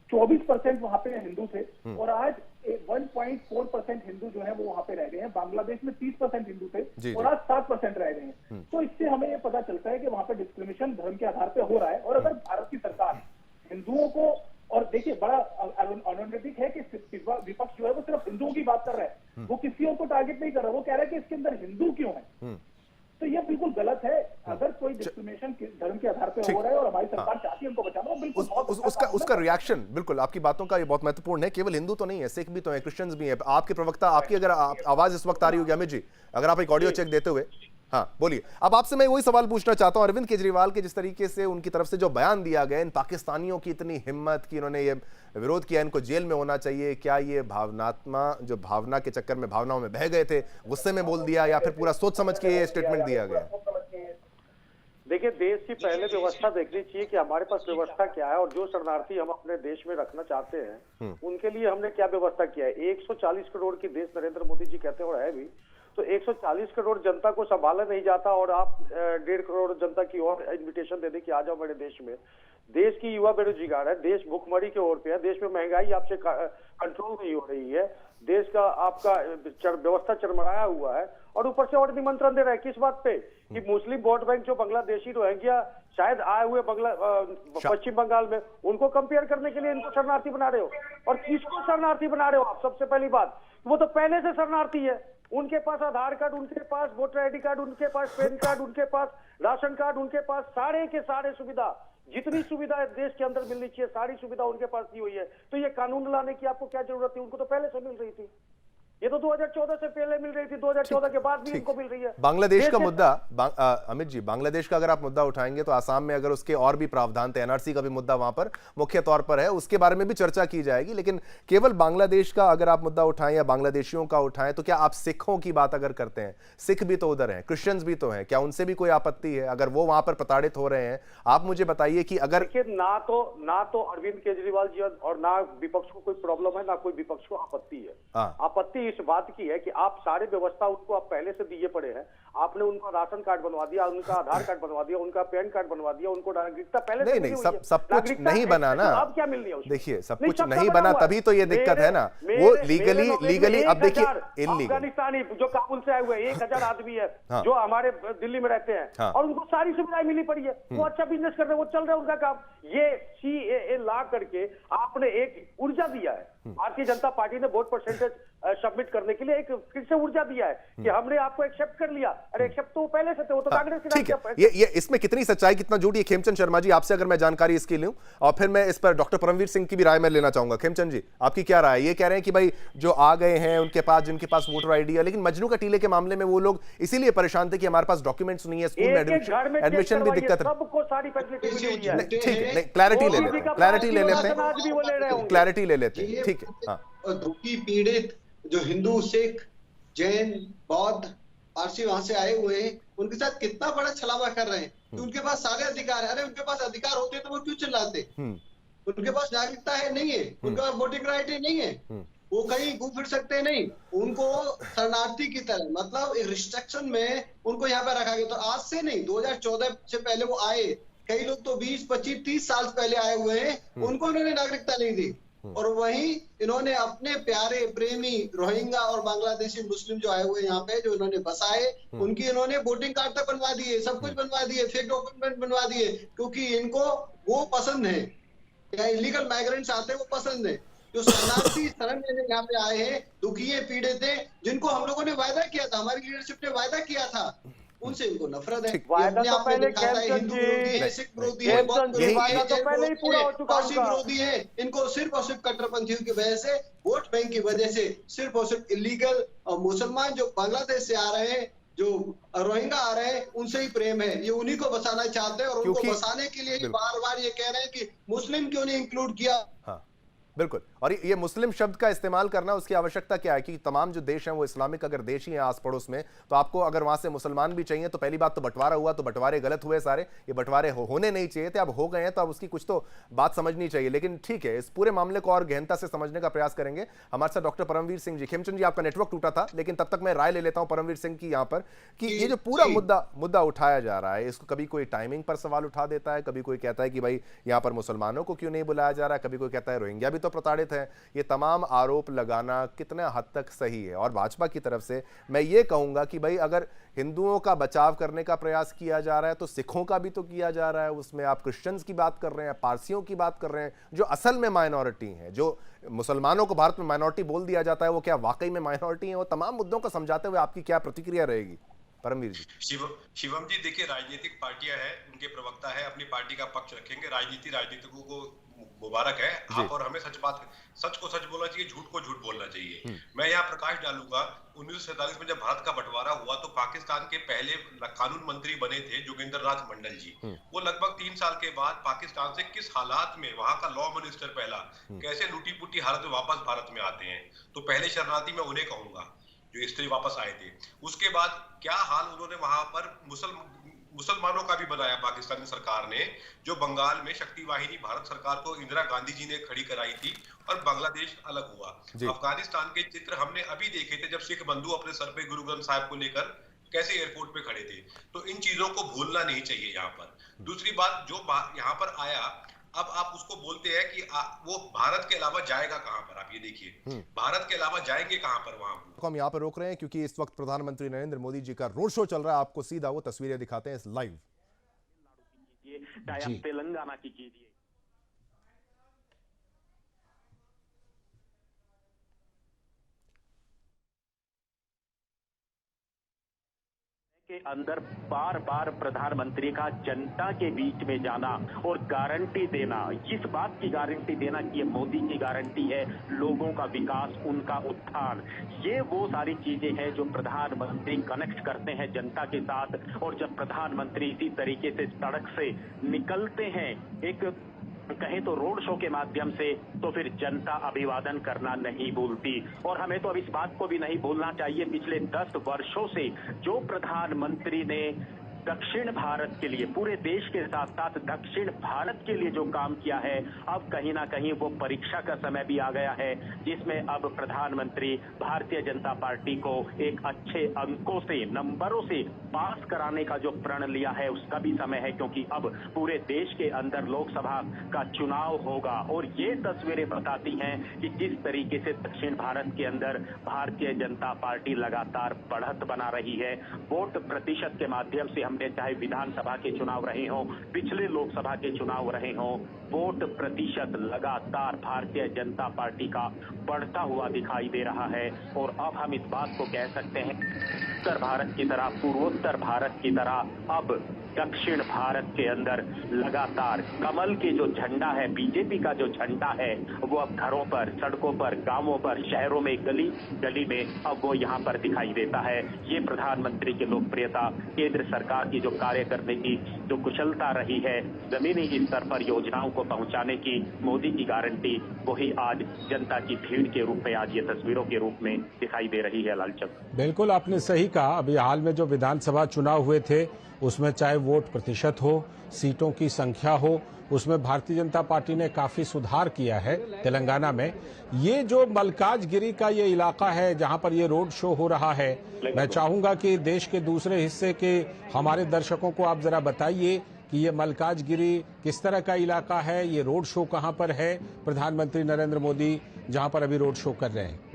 24% वहां पे हिंदू थे और आज 1.4% हिंदू जो है वो वहां पे रह गए हैं। बांग्लादेश में 30% हिंदू थे और आज 7% रह गए हैं। तो इससे हमें ये पता चलता है कि वहां पे डिस्क्रिमिनेशन धर्म के आधार पे हो रहा है। और अगर भारत की सरकार हिंदुओं को, और देखिए बड़ा अनौचित है कि विपक्ष जो है वो सिर्फ हिंदुओं की बात कर रहा है, वो किसी और को टारगेट नहीं कर रहा। वो कह रहा है कि इसके अंदर हिंदू क्यों है, तो ये बिल्कुल गलत है। अगर कोई डिस्क्रिमिनेशन धर्म के आधार पे हो रहा है और हमारी सरकार चाहती है उनको बचाना, बिल्कुल उसका रिएक्शन, बिल्कुल आपकी बातों का ये बहुत महत्वपूर्ण है। केवल हिंदू तो नहीं है, सिख भी तो है, क्रिश्चियंस भी है। आपके प्रवक्ता, आपकी अगर आवाज इस वक्त आ रही होगी अमित जी, अगर आप एक ऑडियो चेक देते हुए, हाँ बोलिए। अब आपसे मैं वही सवाल पूछना चाहता हूं, अरविंद केजरीवाल के जिस तरीके से उनकी तरफ से जो बयान दिया गया, इन पाकिस्तानियों की इतनी हिम्मत कि इन्होंने ये विरोध किया, इनको जेल में होना चाहिए, क्या ये भावना के चक्कर में, भावनाओं में बह गए थे, गुस्से में बोल दिया, या फिर पूरा सोच समझ के ये स्टेटमेंट दिया गया? देखिए, देश की पहले व्यवस्था देखनी चाहिए कि हमारे पास व्यवस्था क्या है और जो शरणार्थी हम अपने देश में रखना चाहते हैं उनके लिए हमने क्या व्यवस्था किया है। 140 करोड़ की देश नरेंद्र मोदी जी कहते हैं और है भी, तो 140 करोड़ जनता को संभाला नहीं जाता और आप 1.5 करोड़ जनता की और इन्विटेशन दे दें कि आ जाओ मेरे देश में। देश की युवा बेरोजगार है, देश भुखमरी के ओर पे है, देश में महंगाई आपसे कंट्रोल नहीं हो रही है, देश का आपका व्यवस्था चरमराया हुआ है और ऊपर से और निमंत्रण दे रहे हैं किस बात पे कि मुस्लिम वोट बैंक जो बांग्लादेशी रोहिंग्या शायद आए हुए पश्चिम बंगाल में, उनको कंपेयर करने के लिए इनको शरणार्थी बना रहे हो। और किसको शरणार्थी बना रहे हो आप? सबसे पहली बात, वो तो पहले से शरणार्थी है, उनके पास आधार कार्ड, उनके पास वोटर आईडी कार्ड, उनके पास पैन कार्ड, उनके पास राशन कार्ड, उनके पास सारे के सारे सुविधा, जितनी सुविधा देश के अंदर मिलनी चाहिए सारी सुविधा उनके पास दी हुई है। तो ये कानून लाने की आपको क्या जरूरत थी? उनको तो पहले से मिल रही थी। ये तो 2014 से पहले मिल रही थी, 2014 के बाद भी इनको मिल रही है। बांग्लादेश का मुद्दा, अमित जी, बांग्लादेश का अगर आप मुद्दा उठाएंगे तो आसाम में अगर उसके और भी प्रावधान थे, एनआरसी का भी मुद्दा वहां पर मुख्य तौर पर है, उसके बारे में भी चर्चा की जाएगी। लेकिन केवल बांग्लादेश का अगर आप मुद्दा उठाएं या बांग्लादेशियों का उठाएं, तो क्या आप सिखों की बात अगर करते हैं, सिख भी तो उधर हैं, क्रिश्चियंस भी तो हैं, क्या उनसे भी कोई आपत्ति है अगर वो वहां पर प्रताड़ित हो रहे हैं? आप मुझे बताइए कि अगर ना तो अरविंद केजरीवाल जी और ना विपक्ष को कोई प्रॉब्लम है, ना कोई विपक्ष को आपत्ति है। आपत्ति इस बात की है कि आप सारे व्यवस्था उनको आप पहले से दिए पड़े हैं, आपने उनका राशन कार्ड बनवा दिया, उनका आधार कार्ड बनवा दिया, उनका पैन कार्ड बनवा दिया, उनको नागरिकता पहले से नहीं, सब कुछ नहीं बना ना। अब क्या मिलनी है? देखिए, सब कुछ नहीं बना तभी तो ये दिक्कत है ना। वो लीगली अब देखिए, अफगानिस्तानी जो काबुल से आए हुए 1000 आदमी है जो हमारे दिल्ली में रहते हैं और उनको सारी सुविधाएं मिली पड़ी है, वो अच्छा बिजनेस कर रहे हैं, वो चल रहा है उनका काम। ये CAA ला करके आपने एक ऊर्जा दिया है, भारतीय जनता पार्टी ने वोट परसेंटेज सबमिट करने के लिए एक फिर से ऊर्जा दिया है कि हमने आपको एक्सेप्ट कर लिया। अरे एक्सेप्ट तो पहले से थे, वो तो कांग्रेस के ठीक है। ये इसमें कितनी सच्चाई कितना झूठ, ये खेमचंद शर्मा जी आपसे अगर मैं जानकारी इसकी लूं, और फिर मैं इस पर डॉक्टर परमवीर सिंह की भी राय में लेना चाहूंगा। खेमचंद जी, आपकी क्या राय? ये कह रहे हैं कि भाई जो आ गए हैं उनके पास, जिनके पास वोटर आईडी है, लेकिन मजनू का टीले के मामले में वो लोग इसीलिए परेशान थे कि हमारे पास डॉक्यूमेंट्स नहीं है, स्कूल में एडमिशन भी दिक्कत है। सबको सारी फैसिलिटी मिली हुई है। ठीक है, क्लैरिटी ले लेते हैं, ठीक है। दुखी पीड़ित जो हिंदू, सिख, जैन, बौद्ध, पारसी वहां से आए हुए हैं, उनके साथ कितना बड़ा छलावा कर रहे हैं कि उनके पास सारे अधिकार है। अरे उनके पास अधिकार होते तो वो क्यों चिल्लाते? उनके पास नागरिकता है नहीं है, उनके पास वोटिंग राइट है नहीं है, वो कहीं घूम फिर सकते नहीं, उनको शरणार्थी की तरह मतलब एक रिस्ट्रिक्शन में उनको यहाँ पे रखा गया। तो आज से नहीं, 2014 से पहले वो आए, कई लोग तो 20, 25, 30 साल पहले आए हुए हैं, उनको उन्होंने नागरिकता नहीं दी। और वहीं इन्होंने अपने प्यारे प्रेमी रोहिंग्या और बांग्लादेशी मुस्लिम जो आए हुए यहाँ पे, जो इन्होंने बसाए, उनकी इन्होंने वोटिंग कार्ड तक बनवा दिए, सब कुछ बनवा दिए, फेक डॉक्यूमेंट बनवा दिए, क्योंकि इनको वो पसंद है, या इलीगल माइग्रेंट्स आते हैं वो पसंद है। जो शरणार्थी शरण लेने यहाँ पे आए हैं, दुखी है, पीड़ित है, जिनको हम लोगों ने वायदा किया था, हमारी लीडरशिप ने वायदा किया था, उनसे इनको नफरत है। वायदा तो पहले हिंदू विरोधी है, सिख विरोधी है, पारसी विरोधी है। इनको सिर्फ और सिर्फ कट्टरपंथियों की वजह से, वोट बैंक की वजह से, सिर्फ और सिर्फ इलीगल और मुसलमान जो बांग्लादेश से आ रहे हैं, जो रोहिंग्या आ रहे हैं उनसे ही प्रेम है, ये उन्हीं को बसाना चाहते हैं और उनको क्योंकि बसाने के लिए ही बार बार ये कह रहे हैं कि मुस्लिम क्यों नहीं इंक्लूड किया। हाँ बिल्कुल, और ये मुस्लिम शब्द का इस्तेमाल करना, उसकी आवश्यकता क्या है कि तमाम जो देश हैं वो इस्लामिक अगर देश ही हैं आस पड़ोस में, तो आपको अगर वहां से मुसलमान भी चाहिए तो पहली बात तो बंटवारा हुआ, तो बंटवारे गलत हुए सारे, ये बंटवारे होने नहीं चाहिए थे, अब हो गए हैं तो अब उसकी कुछ तो बात समझनी चाहिए। लेकिन ठीक है, इस पूरे मामले को और गहनता से समझने का प्रयास करेंगे। हमारे साथ डॉक्टर परमवीर सिंह जी। खेमचंद जी, आपका नेटवर्क टूटा था, लेकिन तब तक मैं राय ले लेता हूं परमवीर सिंह की यहां पर कि ये जो पूरा मुद्दा उठाया जा रहा है, इसको कभी कोई टाइमिंग पर सवाल उठा देता है, कभी कोई कहता है कि भाई यहां पर मुसलमानों को क्यों नहीं बुलाया जा रहा है, कभी कोई कहता है रोहिंग्या भी तो प्रताड़ित है। ये तमाम आरोप लगाना कितने हद तक सही है? और भाजपा की तरफ से मैं ये कहूंगा कि भाई अगर हिंदुओं का बचाव करने का प्रयास किया जा रहा है तो सिखों का भी तो किया जा रहा है। उसमें आप क्रिश्चियंस की बात कर रहे हैं, पारसियों की बात कर रहे हैं, जो असल में माइनॉरिटी हैं। जो मुसलमानों को भारत में माइनॉरिटी बोल दिया जाता है, वो क्या वाकई में माइनॉरिटी है? वो तमाम मुद्दों को समझाते हुए आपकी क्या प्रतिक्रिया रहेगी परमवीर जी? शिवम जी, देखिए, राजनीतिक पार्टियां हैं, उनके प्रवक्ता है, अपनी पार्टी का पक्ष रखेंगे। राजनीतिकों को मुबारक है। आप और हमें सच को सच बोलना चाहिए, झूठ को झूठ बोलना चाहिए। मैं यहाँ प्रकाश डालूंगा, 1947 में जब भारत का बंटवारा हुआ तो पाकिस्तान के पहले कानून मंत्री बने थे जोगिंदर नाथ मंडल जी। वो लगभग 3 साल के बाद पाकिस्तान से किस हालात में, वहां का लॉ मिनिस्टर पहला कैसे लूटी पुटी हालत में वापस भारत में आते हैं, तो पहले शरणार्थी मैं उन्हें कहूंगा जो स्त्री वापस आए थे। उसके बाद क्या हाल उन्होंने वहां पर मुसलमानों का भी बनाया पाकिस्तानी सरकार ने, जो बंगाल में शक्ति वाहिनी भारत सरकार को इंदिरा गांधी जी ने खड़ी कराई थी और बांग्लादेश अलग हुआ। अफगानिस्तान के चित्र हमने अभी देखे थे जब सिख बंधु अपने सर पे गुरु ग्रंथ साहिब को लेकर कैसे एयरपोर्ट पे खड़े थे। तो इन चीजों को भूलना नहीं चाहिए यहाँ पर। दूसरी बात, जो यहाँ पर आया, अब आप उसको बोलते हैं कि वो भारत के अलावा जाएगा कहां पर? आप ये देखिए, भारत के अलावा जाएंगे कहां पर? वहां हम यहाँ पर रोक रहे हैं क्योंकि इस वक्त प्रधानमंत्री नरेंद्र मोदी जी का रोड शो चल रहा है। आपको सीधा वो तस्वीरें दिखाते हैं लाइव। चाहे तेलंगाना की कीजिए, के अंदर बार बार प्रधानमंत्री का जनता के बीच में जाना और गारंटी देना, इस बात की गारंटी देना कि ये मोदी की गारंटी है, लोगों का विकास, उनका उत्थान, ये वो सारी चीजें हैं जो प्रधानमंत्री कनेक्ट करते हैं जनता के साथ। और जब प्रधानमंत्री इसी तरीके से सड़क से निकलते हैं, एक कहें तो रोड शो के माध्यम से, तो फिर जनता अभिवादन करना नहीं भूलती। और हमें तो अब इस बात को भी नहीं भूलना चाहिए, पिछले 10 वर्षों से जो प्रधानमंत्री ने दक्षिण भारत के लिए, पूरे देश के साथ साथ दक्षिण भारत के लिए जो काम किया है, अब कहीं ना कहीं वो परीक्षा का समय भी आ गया है, जिसमें अब प्रधानमंत्री भारतीय जनता पार्टी को एक अच्छे अंकों से, नंबरों से पास कराने का जो प्रण लिया है उसका भी समय है, क्योंकि अब पूरे देश के अंदर लोकसभा का चुनाव होगा। और ये तस्वीरें बताती हैं कि जिस तरीके से दक्षिण भारत के अंदर भारतीय जनता पार्टी लगातार बढ़त बना रही है। वोट प्रतिशत के माध्यम से हमने, चाहे विधानसभा के चुनाव रहे हों, पिछले लोकसभा के चुनाव रहे हों, वोट प्रतिशत लगातार भारतीय जनता पार्टी का बढ़ता हुआ दिखाई दे रहा है। और अब हम इस बात को कह सकते हैं, उत्तर भारत की तरह, पूर्वोत्तर भारत की तरह अब दक्षिण भारत के अंदर लगातार कमल के जो झंडा है, बीजेपी का जो झंडा है, वो अब घरों पर, सड़कों पर, गांवों पर, शहरों में, गली गली में अब वो यहाँ पर दिखाई देता है। ये प्रधानमंत्री की लोकप्रियता, केंद्र सरकार की जो कार्य करने की जो कुशलता रही है, जमीनी स्तर पर योजनाओं को पहुंचाने की मोदी की गारंटी, वही आज जनता की भीड़ के रूप में, आज ये तस्वीरों के रूप में दिखाई दे रही है। लालचंद, बिल्कुल आपने सही कहा। अभी हाल में जो विधानसभा चुनाव हुए थे उसमें चाहे वोट प्रतिशत हो, सीटों की संख्या हो, उसमें भारतीय जनता पार्टी ने काफी सुधार किया है। तेलंगाना में ये जो मल्काजगिरी का ये इलाका है जहां पर ये रोड शो हो रहा है, मैं चाहूंगा कि देश के दूसरे हिस्से के हमारे दर्शकों को आप जरा बताइए कि ये मल्काजगिरी किस तरह का इलाका है, ये रोड शो कहां पर है, प्रधानमंत्री नरेंद्र मोदी जहां पर अभी रोड शो कर रहे हैं।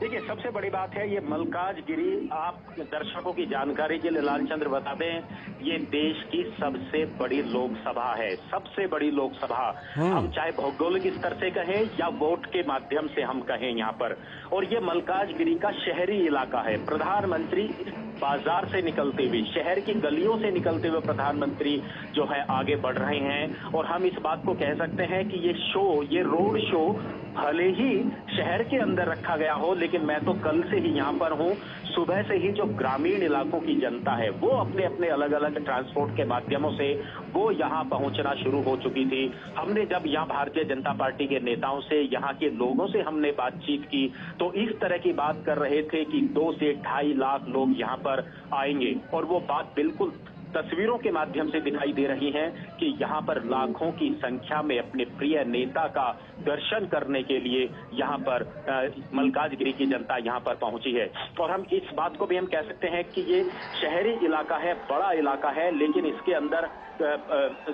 देखिए, सबसे बड़ी बात है ये मल्काजगिरी, आप दर्शकों की जानकारी के लिए लालचंद्र बता दें, ये देश की सबसे बड़ी लोकसभा है, सबसे बड़ी लोकसभा। हम चाहे भौगोलिक स्तर से कहें या वोट के माध्यम से हम कहें यहाँ पर। और ये मल्काजगिरी का शहरी इलाका है। प्रधानमंत्री बाजार से निकलते हुए, शहर की गलियों से निकलते हुए प्रधानमंत्री जो है आगे बढ़ रहे हैं। और हम इस बात को कह सकते हैं कि ये रोड शो भले ही शहर के अंदर रखा गया हो, लेकिन मैं तो कल से ही यहाँ पर हूँ। सुबह से ही जो ग्रामीण इलाकों की जनता है वो अपने अपने अलग अलग ट्रांसपोर्ट के माध्यमों से वो यहाँ पहुंचना शुरू हो चुकी थी। हमने जब यहाँ भारतीय जनता पार्टी के नेताओं से, यहाँ के लोगों से हमने बातचीत की तो इस तरह की बात कर रहे थे कि 2 से 2.5 लाख लोग यहाँ पर आएंगे, और वो बात बिल्कुल तस्वीरों के माध्यम से दिखाई दे रही हैं कि यहाँ पर लाखों की संख्या में अपने प्रिय नेता का दर्शन करने के लिए यहाँ पर मल्काजगिरी की जनता यहाँ पर पहुंची है। और हम इस बात को भी हम कह सकते हैं कि ये शहरी इलाका है, बड़ा इलाका है, लेकिन इसके अंदर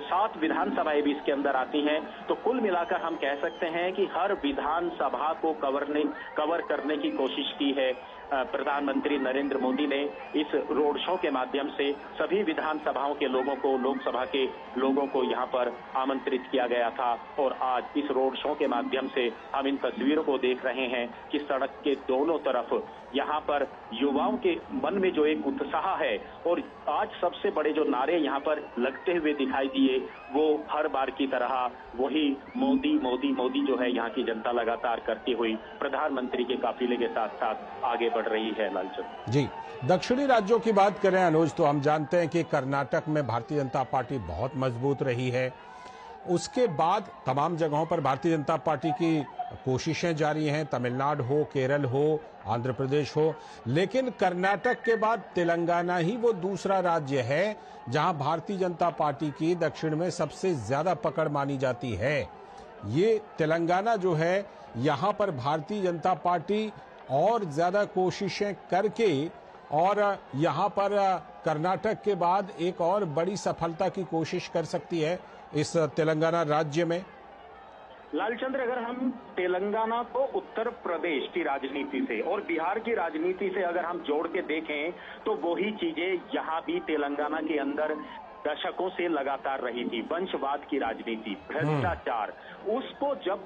7 विधानसभाएं भी इसके अंदर आती हैं। तो कुल मिलाकर हम कह सकते हैं कि हर विधानसभा को कवर करने की कोशिश की है प्रधानमंत्री नरेंद्र मोदी ने। इस रोड शो के माध्यम से सभी विधानसभाओं के लोगों को, लोकसभा के लोगों को यहाँ पर आमंत्रित किया गया था। और आज इस रोड शो के माध्यम से हम इन तस्वीरों को देख रहे हैं कि सड़क के दोनों तरफ यहाँ पर युवाओं के मन में जो एक उत्साह है, और आज सबसे बड़े जो नारे यहाँ पर लगते हुए दिखाई दिए वो हर बार की तरह वही मोदी मोदी मोदी जो है यहाँ की जनता लगातार करती हुई प्रधानमंत्री के काफिले के साथ साथ आगे बढ़ रही है। लालचंद जी, दक्षिणी राज्यों की बात करें अनुज, तो हम जानते हैं कि कर्नाटक में भारतीय जनता पार्टी बहुत मजबूत रही है। उसके बाद तमाम जगहों पर भारतीय जनता पार्टी की कोशिशें जारी हैं, तमिलनाडु हो, केरल हो, आंध्र प्रदेश हो, लेकिन कर्नाटक के बाद तेलंगाना ही वो दूसरा राज्य है जहां भारतीय जनता पार्टी की दक्षिण में सबसे ज्यादा पकड़ मानी जाती है। ये तेलंगाना जो है, यहां पर भारतीय जनता पार्टी और ज्यादा कोशिशें करके और यहां पर कर्नाटक के बाद एक और बड़ी सफलता की कोशिश कर सकती है इस तेलंगाना राज्य में। लालचंद्र, अगर हम तेलंगाना को उत्तर प्रदेश की राजनीति से और बिहार की राजनीति से अगर हम जोड़ के देखें तो वही चीजें यहाँ भी तेलंगाना के अंदर दशकों से लगातार रही थी। वंशवाद की राजनीति, भ्रष्टाचार, उसको जब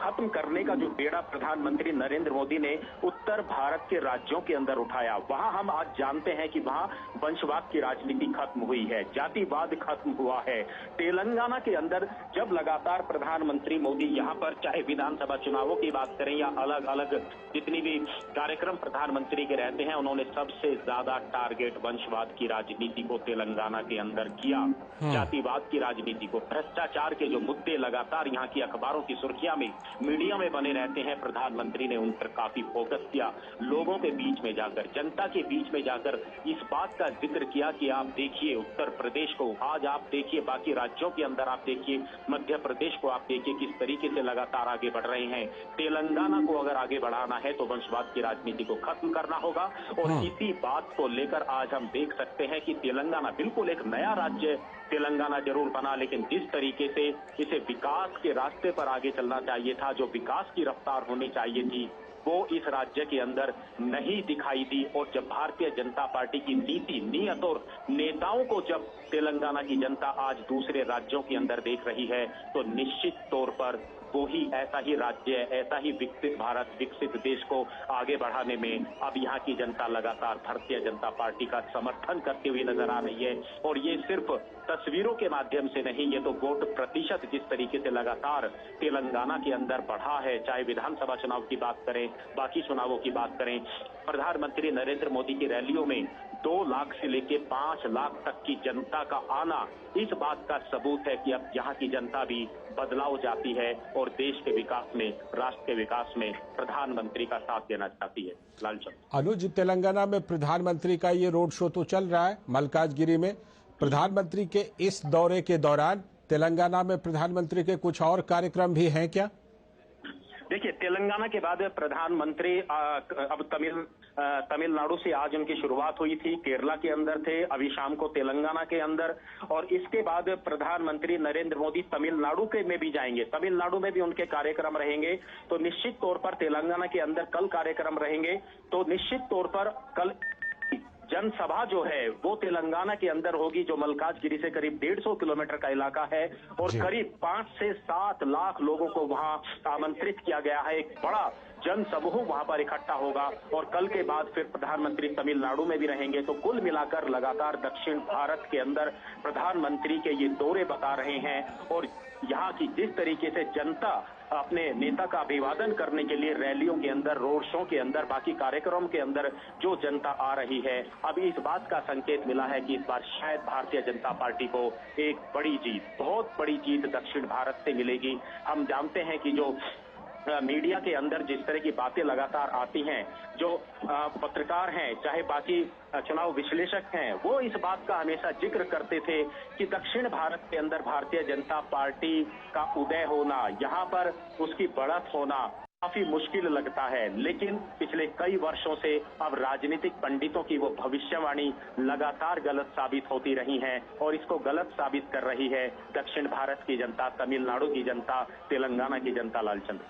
खत्म करने का जो बेड़ा प्रधानमंत्री नरेंद्र मोदी ने उत्तर भारत के राज्यों के अंदर उठाया, वहां हम आज जानते हैं कि वहां वंशवाद की राजनीति खत्म हुई है, जातिवाद खत्म हुआ है। तेलंगाना के अंदर जब लगातार प्रधानमंत्री मोदी यहाँ पर चाहे विधानसभा चुनावों की बात करें या अलग अलग जितनी भी कार्यक्रम प्रधानमंत्री के रहते हैं, उन्होंने सबसे ज्यादा टारगेट वंशवाद की राजनीति को तेलंगाना के अंदर किया, जातिवाद की राजनीति को, भ्रष्टाचार के जो मुद्दे लगातार यहाँ की अखबारों की सुर्खियां में, मीडिया में बने रहते हैं, प्रधानमंत्री ने उन पर काफी फोकस किया। लोगों के बीच में जाकर, जनता के बीच में जाकर इस बात का जिक्र किया कि आप देखिए उत्तर प्रदेश को, आज आप देखिए बाकी राज्यों के अंदर, आप देखिए मध्य प्रदेश को, आप देखिए किस तरीके से लगातार आगे बढ़ रहे हैं। तेलंगाना को अगर आगे बढ़ाना है तो वंशवाद की राजनीति को खत्म करना होगा। और इसी बात को लेकर आज हम देख सकते हैं कि तेलंगाना बिल्कुल एक नया राज्य तेलंगाना जरूर बना, लेकिन जिस तरीके से इसे विकास के रास्ते पर आगे चलना चाहिए था, जो विकास की रफ्तार होनी चाहिए थी, वो इस राज्य के अंदर नहीं दिखाई दी। और जब भारतीय जनता पार्टी की नीति, नियत और नेताओं को जब तेलंगाना की जनता आज दूसरे राज्यों के अंदर देख रही है, तो निश्चित तौर पर वो ही ऐसा ही राज्य, ऐसा ही विकसित भारत, विकसित देश को आगे बढ़ाने में अब यहाँ की जनता लगातार भारतीय जनता पार्टी का समर्थन करते हुए नजर आ रही है। और ये सिर्फ तस्वीरों के माध्यम से नहीं, ये तो वोट प्रतिशत जिस तरीके से लगातार तेलंगाना के अंदर बढ़ा है, चाहे विधानसभा चुनाव की बात करें, बाकी चुनावों की बात करें, प्रधानमंत्री नरेंद्र मोदी की रैलियों में 2 लाख से लेकर 5 लाख तक की जनता का आना इस बात का सबूत है कि अब यहाँ की जनता भी बदलाव चाहती है और देश के विकास में, राष्ट्र के विकास में प्रधानमंत्री का साथ देना चाहती है। लालचंद, अनुज, तेलंगाना में प्रधानमंत्री का ये रोड शो तो चल रहा है मल्काजगिरी में। प्रधानमंत्री के इस दौरे के दौरान तेलंगाना में प्रधानमंत्री के कुछ और कार्यक्रम भी हैं क्या? देखिए, तेलंगाना के बाद प्रधानमंत्री अब तमिलनाडु से आज उनकी शुरुआत हुई थी, केरला के अंदर थे, अभी शाम को तेलंगाना के अंदर, और इसके बाद प्रधानमंत्री नरेंद्र मोदी तमिलनाडु के में भी जाएंगे, तमिलनाडु में भी उनके कार्यक्रम रहेंगे। तो निश्चित तौर पर तेलंगाना के अंदर कल कार्यक्रम रहेंगे, तो निश्चित तौर पर कल जनसभा जो है वो तेलंगाना के अंदर होगी, जो मल्काजगिरी से करीब 150 किलोमीटर का इलाका है, और करीब 5 से 7 लाख लोगों को वहां आमंत्रित किया गया है। एक बड़ा जनसमूह वहां पर इकट्ठा होगा, और कल के बाद फिर प्रधानमंत्री तमिलनाडु में भी रहेंगे। तो कुल मिलाकर लगातार दक्षिण भारत के अंदर प्रधानमंत्री के ये दौरे बता रहे हैं, और यहाँ की जिस तरीके से जनता अपने नेता का अभिवादन करने के लिए रैलियों के अंदर, रोड शो के अंदर, बाकी कार्यक्रम के अंदर जो जनता आ रही है, अभी इस बात का संकेत मिला है कि इस बार शायद भारतीय जनता पार्टी को एक बड़ी जीत, बहुत बड़ी जीत दक्षिण भारत से मिलेगी। हम जानते हैं कि जो मीडिया के अंदर जिस तरह की बातें लगातार आती हैं, जो पत्रकार हैं, चाहे बाकी चुनाव विश्लेषक हैं, वो इस बात का हमेशा जिक्र करते थे कि दक्षिण भारत के अंदर भारतीय जनता पार्टी का उदय होना, यहाँ पर उसकी बढ़त होना काफी मुश्किल लगता है। लेकिन पिछले कई वर्षों से अब राजनीतिक पंडितों की वो भविष्यवाणी लगातार गलत साबित होती रही है और इसको गलत साबित कर रही है दक्षिण भारत की जनता, तमिलनाडु की जनता, तेलंगाना की जनता। लालचंद,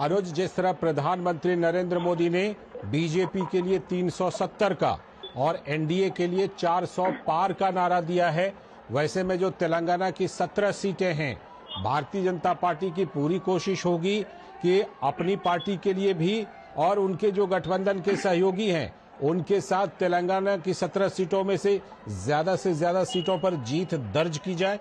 अनुज, जिस तरह प्रधानमंत्री नरेंद्र मोदी ने बीजेपी के लिए 370 का और एनडीए के लिए 400 पार का नारा दिया है, वैसे में जो तेलंगाना की 17 सीटें हैं, भारतीय जनता पार्टी की पूरी कोशिश होगी कि अपनी पार्टी के लिए भी और उनके जो गठबंधन के सहयोगी हैं उनके साथ तेलंगाना की 17 सीटों में से ज्यादा सीटों पर जीत दर्ज की जाए।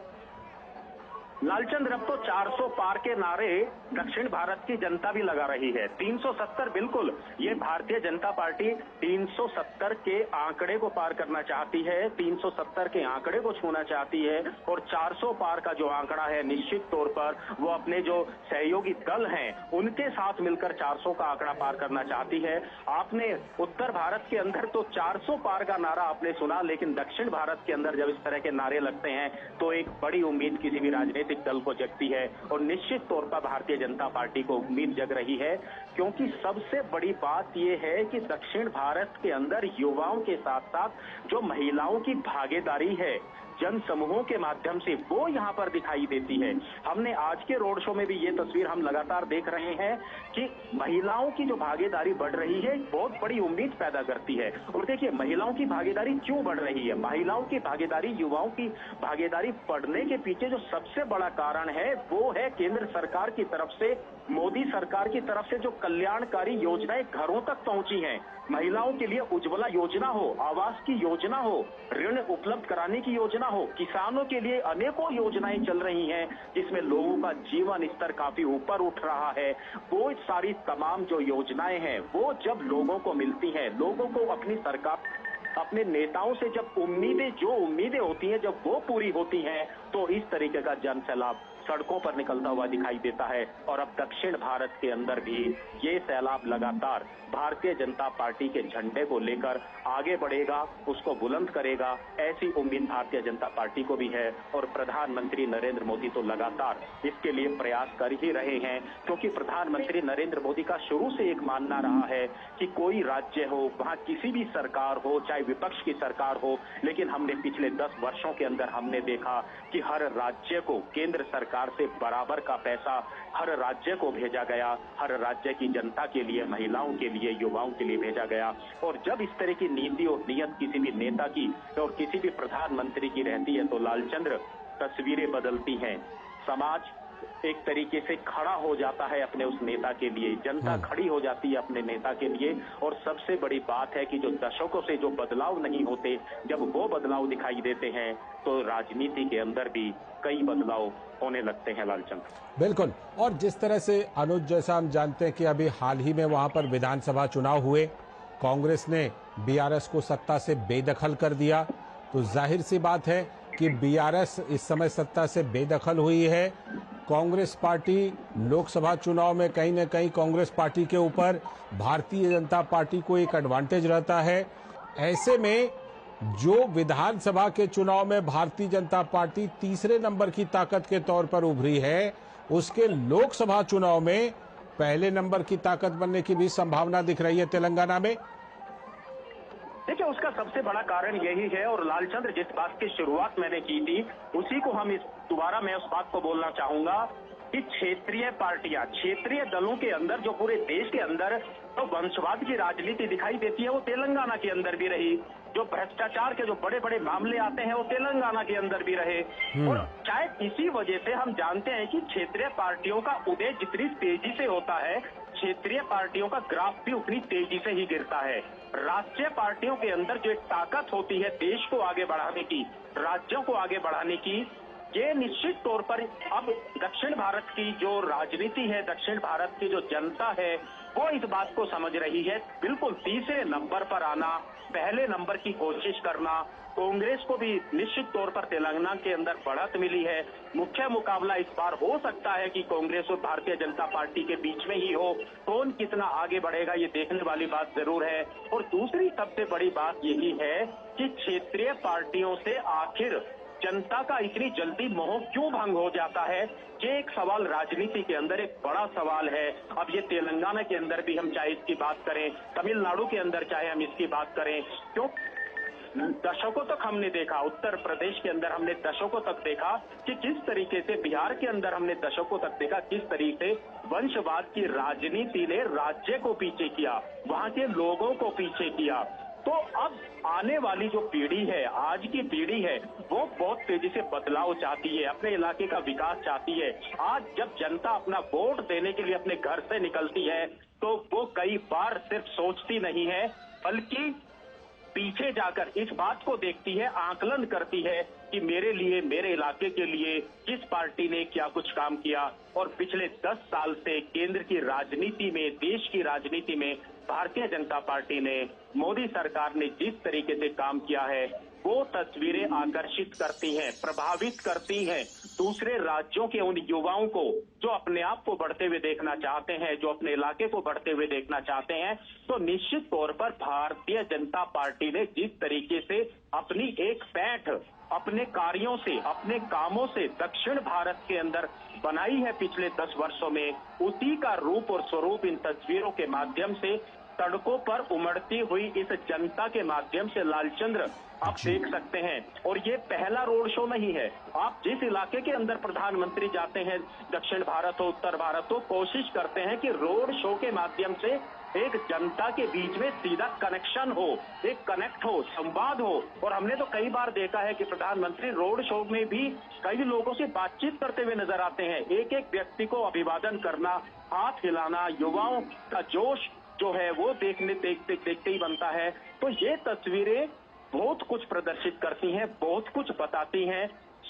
लालचंद, अब तो 400 पार के नारे दक्षिण भारत की जनता भी लगा रही है। 370 बिल्कुल, ये भारतीय जनता पार्टी 370 के आंकड़े को पार करना चाहती है, 370 के आंकड़े को छूना चाहती है और 400 पार का जो आंकड़ा है निश्चित तौर पर वो अपने जो सहयोगी दल हैं उनके साथ मिलकर 400 का आंकड़ा पार करना चाहती है। आपने उत्तर भारत के अंदर तो 400 पार का नारा आपने सुना, लेकिन दक्षिण भारत के अंदर जब इस तरह के नारे लगते हैं तो एक बड़ी उम्मीद किसी भी राजनीतिक दल को जगती है और निश्चित तौर पर भारतीय जनता पार्टी को उम्मीद जग रही है, क्योंकि सबसे बड़ी बात यह है कि दक्षिण भारत के अंदर युवाओं के साथ साथ जो महिलाओं की भागीदारी है जन समूहों के माध्यम से, वो यहाँ पर दिखाई देती है। हमने आज के रोड शो में भी ये तस्वीर हम लगातार देख रहे हैं कि महिलाओं की जो भागीदारी बढ़ रही है बहुत बड़ी उम्मीद पैदा करती है। और देखिए, महिलाओं की भागीदारी क्यों बढ़ रही है? महिलाओं की भागीदारी, युवाओं की भागीदारी बढ़ने के पीछे जो सबसे बड़ा कारण है वो है केंद्र सरकार की तरफ से, मोदी सरकार की तरफ से जो कल्याणकारी योजनाएं घरों तक पहुंची हैं। महिलाओं के लिए उज्ज्वला योजना हो, आवास की योजना हो, ऋण उपलब्ध कराने की योजना हो, किसानों के लिए अनेकों योजनाएं चल रही हैं जिसमें लोगों का जीवन स्तर काफी ऊपर उठ रहा है। वो सारी तमाम जो योजनाएं हैं वो जब लोगों को मिलती हैं, लोगों को अपनी सरकार, अपने नेताओं से जब जो उम्मीदें होती हैं जब वो पूरी होती हैं तो इस तरीके का जन सैलाब सड़कों पर निकलता हुआ दिखाई देता है। और अब दक्षिण भारत के अंदर भी ये सैलाब लगातार भारतीय जनता पार्टी के झंडे को लेकर आगे बढ़ेगा, उसको बुलंद करेगा, ऐसी उम्मीद भारतीय जनता पार्टी को भी है। और प्रधानमंत्री नरेंद्र मोदी तो लगातार इसके लिए प्रयास कर ही रहे हैं, क्योंकि प्रधानमंत्री नरेंद्र मोदी का शुरू से एक मानना रहा है कि कोई राज्य हो, वहां किसी भी सरकार हो, चाहे विपक्ष की सरकार हो, लेकिन हमने पिछले 10 वर्षों के अंदर हमने देखा कि हर राज्य को केंद्र सरकार से बराबर का पैसा हर राज्य को भेजा गया, हर राज्य की जनता के लिए, महिलाओं के लिए, युवाओं के लिए भेजा गया। और जब इस तरह की नीति और नियत किसी भी नेता की और किसी भी प्रधानमंत्री की रहती है तो लालचंद्र, तस्वीरें बदलती हैं। समाज एक तरीके से खड़ा हो जाता है अपने उस नेता के लिए, जनता खड़ी हो जाती है अपने नेता के लिए। और सबसे बड़ी बात है कि जो दशकों से जो बदलाव नहीं होते, जब वो बदलाव दिखाई देते हैं तो राजनीति के अंदर भी कई बदलाव होने लगते हैं। लालचंद, बिल्कुल। और जिस तरह से अनुज, जैसा हम जानते हैं कि अभी हाल ही में वहां पर विधानसभा चुनाव हुए, कांग्रेस ने बीआरएस को सत्ता से बेदखल कर दिया, तो जाहिर सी बात है कि बीआरएस इस समय सत्ता से बेदखल हुई है। कांग्रेस पार्टी लोकसभा चुनाव में कहीं न कहीं कांग्रेस पार्टी के ऊपर भारतीय जनता पार्टी को एक एडवांटेज रहता है। ऐसे में जो विधानसभा के चुनाव में भारतीय जनता पार्टी तीसरे नंबर की ताकत के तौर पर उभरी है, उसके लोकसभा चुनाव में पहले नंबर की ताकत बनने की भी संभावना दिख रही है तेलंगाना में। देखिए, उसका सबसे बड़ा कारण यही है। और लालचंद्र, जिस बात की शुरुआत मैंने की थी उसी को हम दोबारा मैं उस बात को बोलना चाहूंगा कि क्षेत्रीय पार्टियां, क्षेत्रीय दलों के अंदर जो पूरे देश के अंदर तो वंशवाद की राजनीति दिखाई देती है वो तेलंगाना के अंदर भी रही, जो भ्रष्टाचार के जो बड़े बड़े मामले आते हैं वो तेलंगाना के अंदर भी रहे। और शायद इसी वजह से हम जानते हैं कि क्षेत्रीय पार्टियों का उदय जितनी तेजी से होता है, क्षेत्रीय पार्टियों का ग्राफ भी उतनी तेजी से ही गिरता है। राष्ट्रीय पार्टियों के अंदर जो एक ताकत होती है देश को आगे बढ़ाने की, राज्यों को आगे बढ़ाने की, ये निश्चित तौर पर अब दक्षिण भारत की जो राजनीति है, दक्षिण भारत की जो जनता है, वो इस बात को समझ रही है। बिल्कुल तीसरे नंबर पर आना, पहले नंबर की कोशिश करना, कांग्रेस को भी निश्चित तौर पर तेलंगाना के अंदर बढ़त मिली है। मुख्य मुकाबला इस बार हो सकता है कि कांग्रेस और भारतीय जनता पार्टी के बीच में ही हो। कौन कितना आगे बढ़ेगा ये देखने वाली बात जरूर है। और दूसरी सबसे बड़ी बात यही है कि क्षेत्रीय पार्टियों से आखिर जनता का इतनी जल्दी मोह क्यों भंग हो जाता है, ये एक सवाल राजनीति के अंदर एक बड़ा सवाल है। अब ये तेलंगाना के अंदर भी हम चाहे इसकी बात करें, तमिलनाडु के अंदर चाहे हम इसकी बात करें, क्यों दशकों तक हमने देखा, उत्तर प्रदेश के अंदर हमने दशकों तक देखा कि किस तरीके से, बिहार के अंदर हमने दशकों तक देखा किस तरीके से वंशवाद की राजनीति ने राज्य को पीछे किया, वहां के लोगों को पीछे किया। तो अब आने वाली जो पीढ़ी है, आज की पीढ़ी है, वो बहुत तेजी से बदलाव चाहती है, अपने इलाके का विकास चाहती है। आज जब जनता अपना वोट देने के लिए अपने घर से निकलती है तो वो कई बार सिर्फ सोचती नहीं है, बल्कि पीछे जाकर इस बात को देखती है, आकलन करती है कि मेरे लिए, मेरे इलाके के लिए किस पार्टी ने क्या कुछ काम किया। और पिछले 10 साल से केंद्र की राजनीति में, देश की राजनीति में भारतीय जनता पार्टी ने, मोदी सरकार ने जिस तरीके से काम किया है, वो तस्वीरें आकर्षित करती हैं, प्रभावित करती हैं दूसरे राज्यों के उन युवाओं को जो अपने आप को बढ़ते हुए देखना चाहते हैं, जो अपने इलाके को बढ़ते हुए देखना चाहते हैं। तो निश्चित तौर पर भारतीय जनता पार्टी ने जिस तरीके से अपनी एक पैठ अपने कार्यों से, अपने कामों से दक्षिण भारत के अंदर बनाई है पिछले 10 वर्षों में, उसी का रूप और स्वरूप इन तस्वीरों के माध्यम से सड़कों पर उमड़ती हुई इस जनता के माध्यम से लालचंद्र आप देख सकते हैं। और ये पहला रोड शो नहीं है। आप जिस इलाके के अंदर प्रधानमंत्री जाते हैं, दक्षिण भारत हो, उत्तर भारत हो, कोशिश करते हैं कि रोड शो के माध्यम से एक जनता के बीच में सीधा कनेक्शन हो, एक कनेक्ट हो, संवाद हो। और हमने तो कई बार देखा है कि प्रधानमंत्री रोड शो में भी कई लोगों से बातचीत करते हुए नजर आते हैं। एक एक व्यक्ति को अभिवादन करना, हाथ हिलाना, युवाओं का जोश जो है वो देखते ही बनता है। तो ये तस्वीरें बहुत कुछ प्रदर्शित करती हैं, बहुत कुछ बताती हैं।